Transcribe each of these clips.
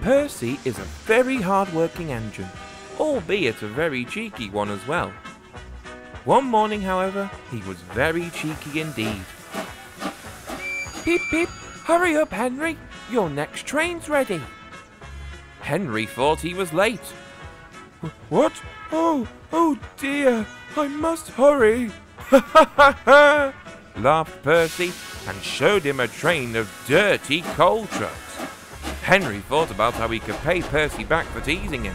Percy is a very hard-working engine, albeit a very cheeky one as well. One morning, however, he was very cheeky indeed. "Beep beep, hurry up, Henry, your next train's ready." Henry thought he was late. "What? Oh dear, I must hurry." "Ha ha ha ha!" laughed Percy and showed him a train of dirty coal trucks. Henry thought about how he could pay Percy back for teasing him.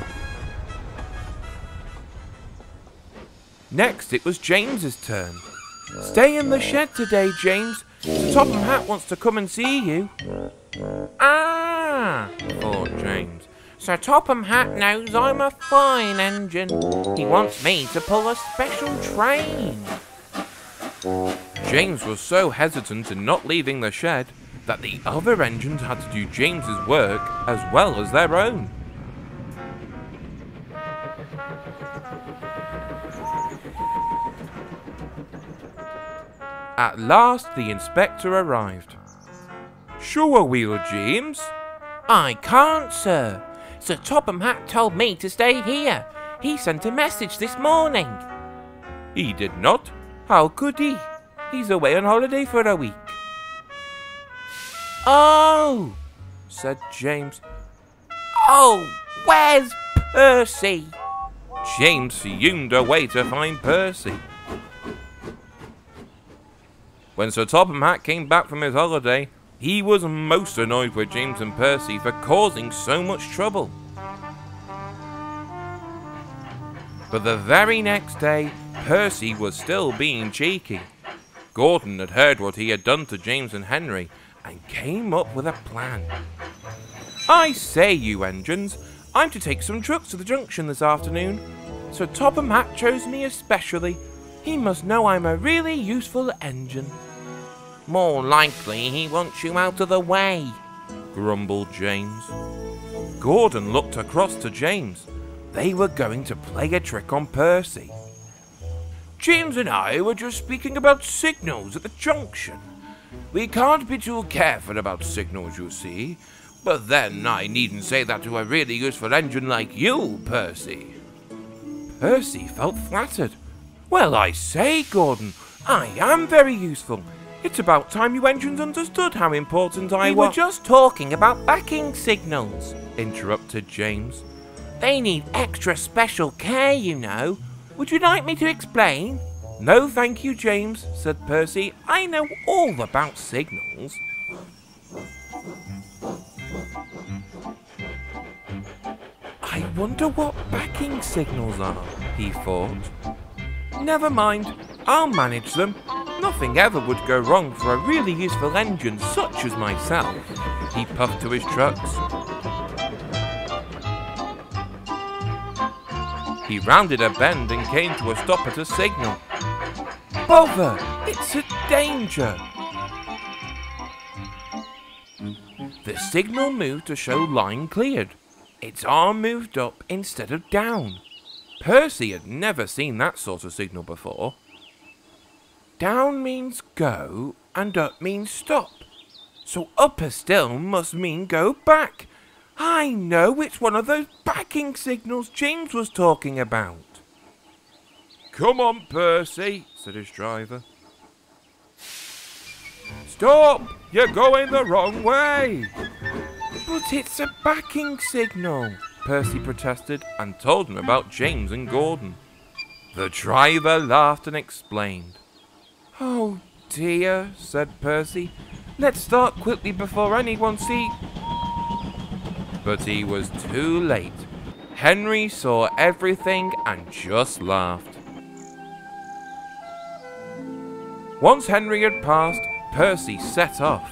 Next, it was James's turn. "Stay in the shed today, James. Sir Topham Hatt wants to come and see you." "Ah," thought James. "Sir Topham Hatt knows I'm a fine engine. He wants me to pull a special train." James was so hesitant in not leaving the shed that the other engines had to do James's work as well as their own. At last the inspector arrived. "Show a wheel, James." "I can't, sir. Sir Topham Hatt told me to stay here. He sent a message this morning." "He did not. How could he? He's away on holiday for a week." "Oh," said James. "Oh, where's Percy?" James fumed away to find Percy. When Sir Topham Hatt came back from his holiday, he was most annoyed with James and Percy for causing so much trouble. But the very next day, Percy was still being cheeky. Gordon had heard what he had done to James and Henry and came up with a plan. "I say, you engines, I'm to take some trucks to the junction this afternoon. Sir Topham Hatt chose me especially. He must know I'm a really useful engine." "More likely he wants you out of the way," grumbled James. Gordon looked across to James. They were going to play a trick on Percy. "James and I were just speaking about signals at the junction. We can't be too careful about signals, you see. But then I needn't say that to a really useful engine like you, Percy." Percy felt flattered. "Well, I say, Gordon, I am very useful. It's about time you engines understood how important I was." "We were just talking about backing signals," interrupted James. "They need extra special care, you know. Would you like me to explain?" "No, thank you, James," said Percy. "I know all about signals." "I wonder what backing signals are," he thought. "Never mind, I'll manage them. Nothing ever would go wrong for a really useful engine such as myself." He puffed to his trucks. He rounded a bend and came to a stop at a signal. "Bother! It's a danger!" The signal moved to show line cleared. Its arm moved up instead of down. Percy had never seen that sort of signal before. Down means go and up means stop. So upper still must mean go back. I know, it's one of those backing signals James was talking about. "Come on, Percy," said his driver. "Stop! You're going the wrong way." "But it's a backing signal," Percy protested and told him about James and Gordon. The driver laughed and explained. "Oh dear," said Percy. "Let's start quickly before anyone sees..." But he was too late. Henry saw everything and just laughed. Once Henry had passed, Percy set off.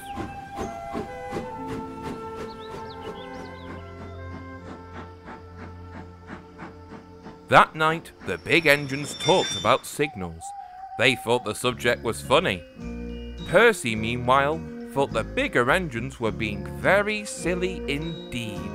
That night, the big engines talked about signals. They thought the subject was funny. Percy, meanwhile, thought the bigger engines were being very silly indeed.